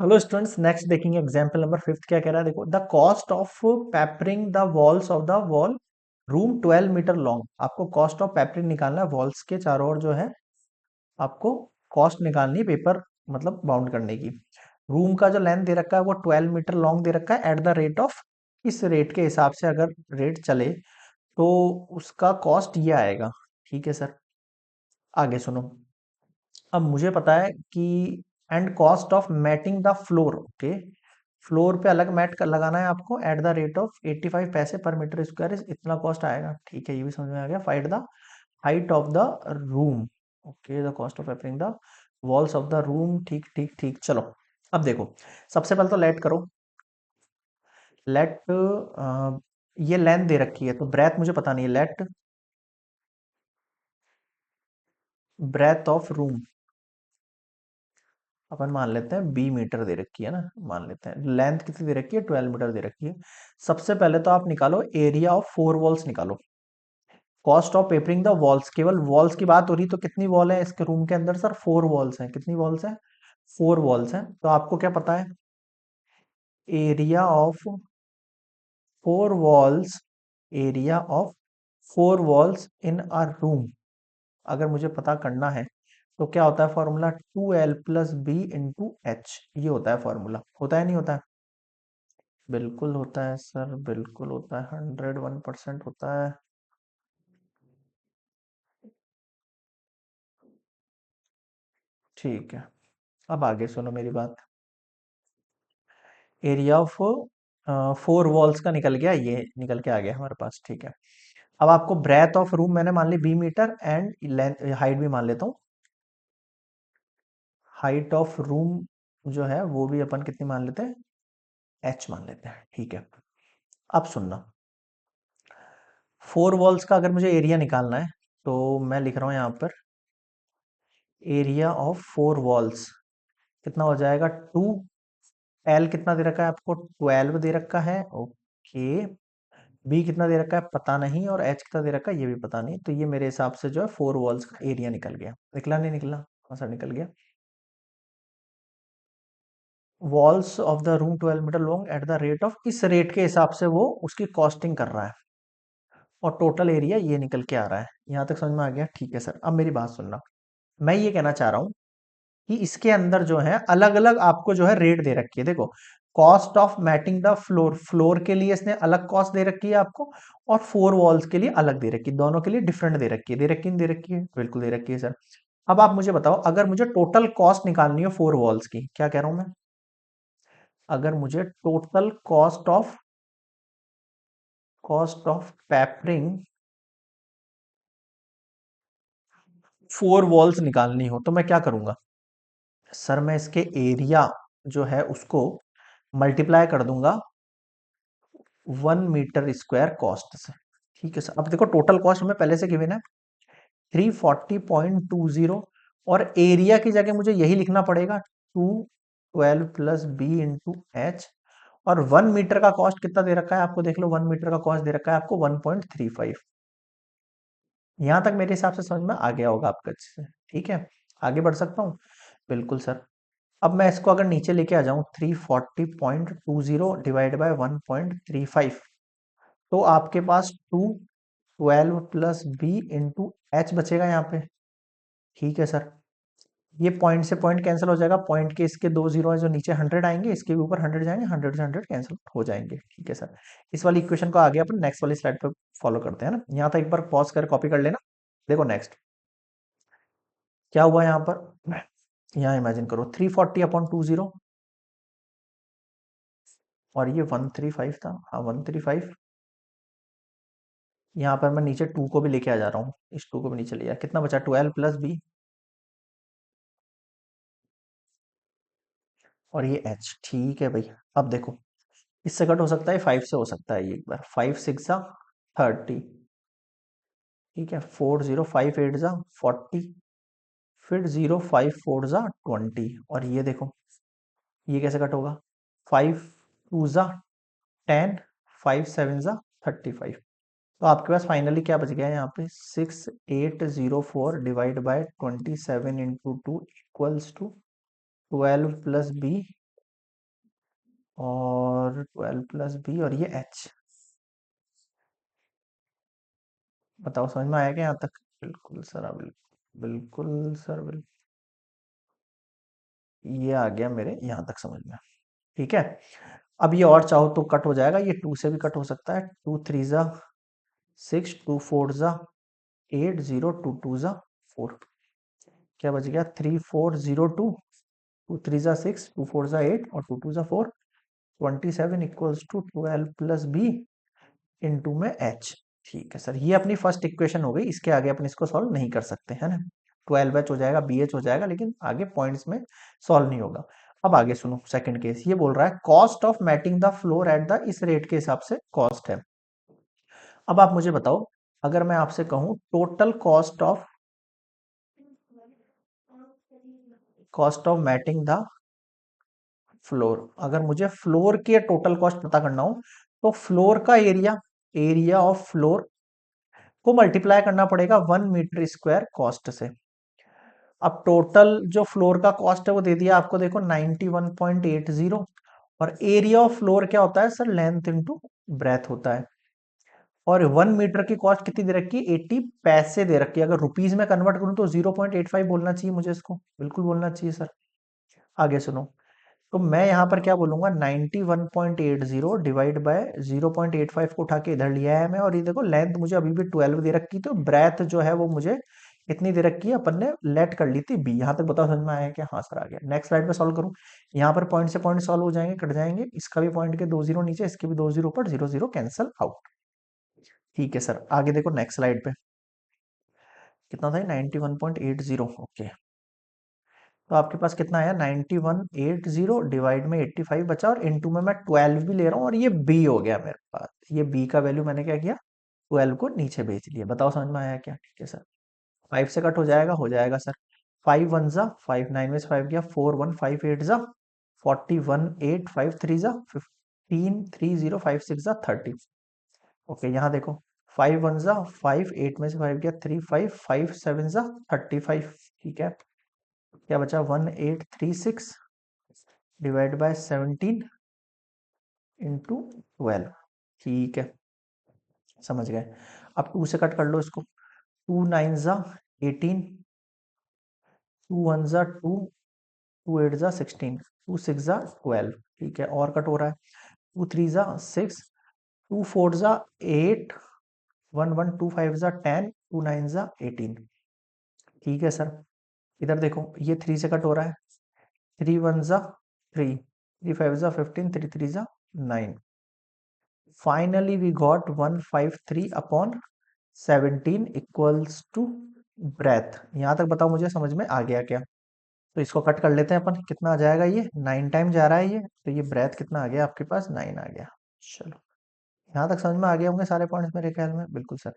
Hello students, next देखेंगे example number fifth. क्या कह रहा है, देखो। The cost of papering the walls of the wall room 12 metre long. आपको कॉस्ट ऑफ पेपरिंग निकालना है वॉल्स के चारों ओर जो है आपको कॉस्ट निकालनी है, पेपर मतलब बाउंड करने की। रूम का जो लेंथ दे रखा है वो 12 मीटर लॉन्ग दे रखा है एट द रेट ऑफ, इस रेट के हिसाब से अगर रेट चले तो उसका कॉस्ट ये आएगा। ठीक है सर, आगे सुनो। अब मुझे पता है कि and cost of matting the floor. Okay, floor पे अलग मैट कर लगाना है आपको एट द रेट ऑफ 85 पैसे पर मीटर स्क्वायर, इतना कॉस्ट आएगा। ठीक है, ये भी समझ में आ गया। Find the height of the room. Okay, the cost of papering the walls of the room. ठीक ठीक ठीक, चलो। अब देखो, सबसे पहले तो लेट करो। लेट ये लेंथ दे रखी है तो ब्रेथ मुझे पता नहीं है। लेट ब्रेथ ऑफ रूम अपन मान लेते हैं 20 मीटर दे रखी है ना, मान लेते हैं। लेंथ कितनी दे रखी है, 12 मीटर दे रखी है। सबसे पहले तो आप निकालो एरिया ऑफ फोर वॉल्स निकालो। Cost of papering the walls, केवल वॉल्स की बात हो रही तो कितनी वॉल है इसके रूम के अंदर सर? फोर वॉल्स हैं। कितनी वॉल्स हैं? फोर वॉल्स हैं। तो आपको क्या पता है? Area of four walls, area of four walls in a room अगर मुझे पता करना है तो क्या होता है फॉर्मूला? 2L+B × H। ये होता है फॉर्मूला। होता है नहीं होता है? बिल्कुल होता है सर, बिल्कुल होता है, 101% होता है। ठीक है, अब आगे सुनो मेरी बात। एरिया ऑफ फोर वॉल्स का निकल गया, ये निकल के आ गया हमारे पास। ठीक है, अब आपको ब्रेथ ऑफ रूम मैंने मान ली 20 मीटर एंड लेंथ हाइट भी मान लेता हूँ। हाइट ऑफ रूम जो है वो भी अपन कितनी मान लेते हैं? H मान लेते हैं। ठीक है, अब सुनना। फोर वॉल्स का अगर मुझे एरिया निकालना है तो मैं लिख रहा हूँ यहाँ पर एरिया ऑफ फोर वॉल्स कितना हो जाएगा? 2L कितना दे रखा है आपको? 12 दे रखा है। ओके, बी कितना दे रखा है पता नहीं, और एच कितना दे रखा है ये भी पता नहीं। तो ये मेरे हिसाब से जो है फोर वॉल्स का एरिया निकल गया। निकला नहीं निकला? कौन सा निकल गया? Walls of the room 12 metre long at the rate of, इस रेट के हिसाब से वो उसकी कॉस्टिंग कर रहा है, और टोटल एरिया ये निकल के आ रहा है। यहां तक समझ में आ गया? ठीक है सर, अब मेरी बात सुनना। मैं ये कहना चाह रहा हूँ कि इसके अंदर जो है अलग अलग आपको जो है रेट दे रखी है। देखो, cost of matting the floor, floor के लिए इसने अलग कॉस्ट दे रखी है आपको, और फोर वॉल्स के लिए अलग दे रखी है। दोनों के लिए डिफरेंट दे रखी है। दे रखी है, नहीं दे रखी है? बिल्कुल दे रखी है सर। अब आप मुझे बताओ, अगर मुझे टोटल कॉस्ट निकालनी है फोर वॉल्स की, क्या कह रहा हूं मैं? अगर मुझे total cost of papering four walls निकालनी हो तो मैं क्या करूंगा सर? मैं इसके एरिया जो है उसको मल्टीप्लाई कर दूंगा 1 मीटर स्क्वायर कॉस्ट से। ठीक है सर, अब देखो टोटल कॉस्ट हमें पहले से गिवन है 340.20, और एरिया की जगह मुझे यही लिखना पड़ेगा 212+B × H। और 1 मीटर का कॉस्ट कितना दे रखा है आपको? देख लो, 1 मीटर का कॉस्ट दे रखा है आपको 1.35। यहां तक मेरे हिसाब से समझ में आ गया होगा आपका अच्छे से। ठीक है, आगे बढ़ सकता हूँ? बिल्कुल सर। अब मैं इसको अगर नीचे लेके आ जाऊं, 340.20 डिवाइड बाय 1.35, तो आपके पास 212+B × H बचेगा यहाँ पे। ठीक है सर, ये पॉइंट से पॉइंट कैंसिल हो जाएगा। पॉइंट के इसके दो जीरो है जो नीचे 100 आएंगे, इसके भी ऊपर 100 जाएंगे, 100 से 100 कैंसिल हो जाएंगे। ठीक है सर, इस वाली इक्वेशन को आगे अपन नेक्स्ट वाली स्लाइड पे फॉलो करते हैं ना। यहाँ तक एक बार पॉज कर कॉपी कर लेना। देखो नेक्स्ट क्या हुआ यहाँ पर। यहाँ इमेजिन करो 340/20, और ये 135 था। हाँ 135। यहाँ पर मैं नीचे 2 को भी लेके आ जा रहा हूँ, इस 2 को भी नीचे लिया। कितना बचा? 12+B, और ये H। ठीक है भाई, अब देखो इससे कट हो सकता है, 5 से हो सकता है ये। एक बार 5 6 30। ठीक है, 4 0 5 8 40, फिर 0 5 4 20, और ये देखो ये कैसे कट होगा? 5 2 10, 5 7 35। तो आपके पास फाइनली क्या बच गया है यहाँ पे? 6804 divide by 27 × 2 equals to 12+B और 12 + b और ये h। बताओ समझ में आया क्या यहाँ तक? बिल्कुल सर, बिल्कुल बिल्कुल सर, बिल्कुल। ये आ गया मेरे यहाँ तक समझ में। ठीक है। अब ये और चाहो तो कट हो जाएगा, ये 2 से भी कट हो सकता है। 2 3 ज़ा 6, 2 4 ज़ा 8, 0 2 2 ज़ा 4। क्या बच गया? 3402। 2 3 ज़ा 6, 2 4 ज़ा 8 और 2 2 ज़ा 4। 27 = 12 + b इंटू में h। ठीक है सर, ये अपनी फर्स्ट इक्वेशन हो गई। इसके आगे अपन इसको सॉल्व नहीं कर सकते है ना। 12h हो जाएगा, bh हो जाएगा, लेकिन आगे पॉइंट्स में सॉल्व नहीं होगा। अब आगे सुनो, सेकंड केस ये बोल रहा है cost of matting the floor at the, इस रेट के हिसाब से कॉस्ट है। अब आप मुझे बताओ, अगर मैं आपसे कहूं total cost of matting the floor, अगर मुझे फ्लोर के टोटल कॉस्ट पता करना हो तो फ्लोर का एरिया, एरिया ऑफ फ्लोर को मल्टीप्लाई करना पड़ेगा 1 मीटर स्क्वायर कॉस्ट से। अब टोटल जो फ्लोर का कॉस्ट है वो दे दिया आपको, देखो 91.80। और एरिया ऑफ फ्लोर क्या होता है सर? लेंथ इंटू ब्रेथ होता है। और 1 मीटर की कॉस्ट कितनी दे रखी है? 80 पैसे दे रखी है। अगर रुपीज में कन्वर्ट करूं तो 0.85 बोलना चाहिए मुझे, इसको बिल्कुल बोलना चाहिए सर। आगे सुनो, तो मैं यहाँ पर क्या बोलूंगा? 91.80 डिवाइड बाय 0.85 को उठा के इधर लिया है मैं। और ये देखो लेंथ मुझे अभी भी 12 दे रखी, तो ब्रेथ जो है वो मुझे इतनी दे रखी है, अपन ने लेट कर ली थी b। यहाँ तक बताओ समझ में आया क्या? हाँ सर आ गया। नेक्स्ट स्लाइड पे सॉल्व करूँ। यहाँ पर पॉइंट से पॉइंट सॉल्व हो जाएंगे, कट जाएंगे। इसका भी पॉइंट के 2 0 नीचे, इसके भी 2 0 ऊपर, 0 0 कैंसल आउट। ठीक है सर, आगे देखो नेक्स्ट स्लाइड पे कितना था? 91.80। ओके, तो आपके पास कितना आया? 9180 डिवाइड में 85 बचा, और इनटू में मैं 12 भी ले रहा हूँ, और ये बी हो गया मेरे पास। ये बी का वैल्यू मैंने क्या किया? 12 को नीचे भेज लिया। बताओ समझ में आया क्या? ठीक है सर। 5 से कट हो जाएगा? हो जाएगा सर। 5 1 ज़ा 5, 9 में से 5 गया 4 1, 5 8 ज़ा 41, 8 5 3 ज़ा 15, 3 0 5 6 ज़ा 30। ओके, यहाँ देखो 5 1 ज़ा 5, 8 में से 5 गया 3 5, 5 7 ज़ा 35। ठीक है, क्या बचा? 1836 डिवाइड बाय 17 इंटू 12। ठीक है, समझ गए। अब 2 से कट कर लो इसको। 2 9 ज़ा 18, 2 1 ज़ा 2, 2 8 ज़ा 16, 2 6 ज़ा 12। ठीक है, और कट हो रहा है। 2 3 ज़ा 6, 2 4 ज़ा 8, 1 1 2 5 ज़ा 10, 2 9 ज़ा 18। ठीक है सर, इधर देखो ये 3 से कट हो रहा है। 3 1 ज़ा 3, 3 5 ज़ा 15, 3 3 ज़ा 9। Finally, we got 153 upon 17 equals to breadth. यहां तक बताओ मुझे समझ में आ गया क्या? तो इसको कट कर लेते हैं अपन। कितना आ जाएगा? ये 9 टाइम जा रहा है ये, तो ये ब्रेथ कितना आ गया आपके पास? 9 आ गया। चलो, यहां तक समझ में आ गए होंगे सारे पॉइंट्स मेरे ख्याल में। बिल्कुल सर।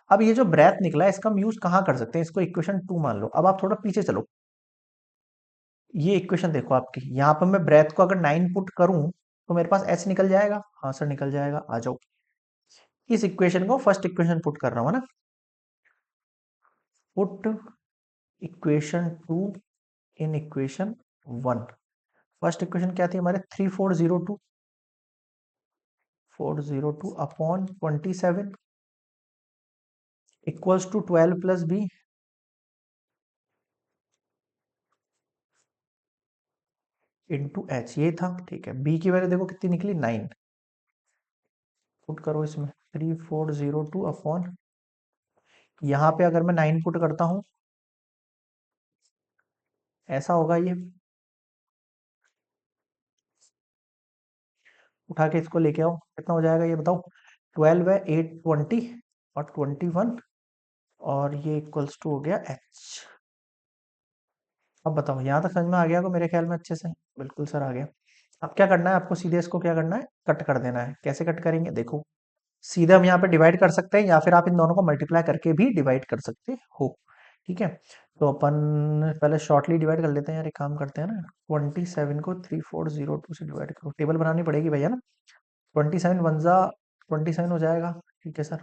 अब ये जो ब्रेथ निकला है इसका हम यूज कहाँ कर सकते हैं? इसको इक्वेशन 2 मान लो। अब आप थोड़ा पीछे चलो, ये इक्वेशन देखो आपकी, यहाँ पर मैं ब्रेथ को अगर 9 पुट करूं तो मेरे पास एच निकल जाएगा। हाँ सर निकल जाएगा, आ जाओ। इस इक्वेशन को फर्स्ट इक्वेशन पुट कर रहा हूँ ना। Put equation 2 in equation 1। First equation क्या थी हमारे? 3402 upon 27 equals to 12 + b into H. ये था। ठीक है, बी की वैल्यू देखो कितनी निकली? 9। पुट करो इसमें 3402 अपॉन, यहाँ पे अगर मैं 9 पुट करता हूँ ऐसा होगा। ये उठा के इसको लेके आओ, कितना हो जाएगा ये बताओ? 12 है 8 20 और 21, और ये इक्वल्स टू हो गया एच। अब बताओ यहाँ तक समझ में आ गया को मेरे ख्याल में अच्छे से? बिल्कुल सर आ गया। अब क्या करना है आपको? सीधे इसको क्या करना है? कट कर देना है। कैसे कट करेंगे देखो, सीधे हम यहाँ पे डिवाइड कर सकते हैं, या फिर आप इन दोनों को मल्टीप्लाई करके भी डिवाइड कर सकते हो। ठीक है, तो अपन पहले शॉर्टली डिवाइड कर लेते हैं यार। एक काम करते हैं ना, 27 को 3402 से डिवाइड करो। टेबल बनानी पड़ेगी भैया ना। 27 वन जा 27 हो जाएगा। ठीक है सर,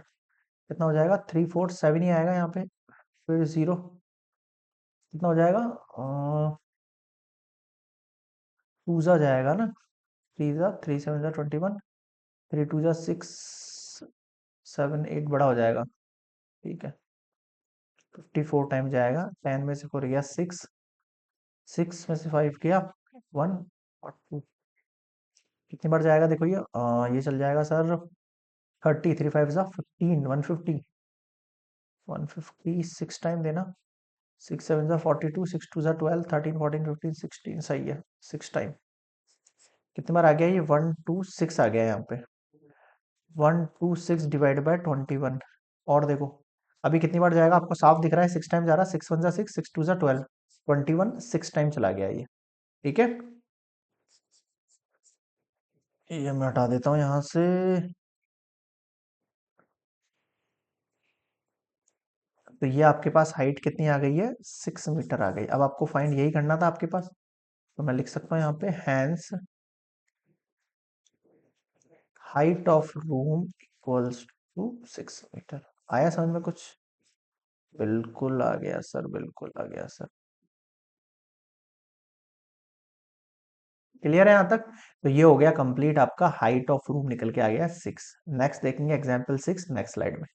कितना हो जाएगा? 347 ही आएगा यहाँ पे। फिर जीरो कितना हो जाएगा? टू जा जाएगा ना। थ्री सेवन जा 21, 3 2 जा 6, 7 8 बड़ा हो जाएगा। ठीक है, 54 टाइम जाएगा। 10 में से 4 गया 6, 6 में से 5 गया 1 और 2। कितनी बार जाएगा देखो ये चल जाएगा सर 30, 3 5 जा 15, 150, 150 6 टाइम देना। 6 7 जा 42, 6 2 जा 12, 13 14 15 16, सही है 6 टाइम। कितनी बार आ गया ये 126 आ गया यहाँ पे। 126 डिवाइड बाय 21। और देखो अभी कितनी बार जाएगा आपको साफ दिख रहा है, 6 टाइम जा रहा है। 6 1 जा 6, 6 2 जा 12, 21 6 टाइम चला गया ये। ठीक है, ये मैं हटा देता हूँ यहाँ से। तो ये आपके पास हाइट कितनी आ गई है, 6 मीटर आ गई। अब आपको फाइंड यही करना था आपके पास, तो मैं लिख सकता हूँ यहाँ पे hence height of room equals to 6 metre. आया समझ में कुछ? बिल्कुल आ गया सर, बिल्कुल आ गया सर। क्लियर है यहाँ तक? तो ये हो गया कंप्लीट, आपका हाइट ऑफ रूम निकल के आ गया 6। नेक्स्ट देखेंगे एग्जाम्पल 6 नेक्स्ट स्लाइड में।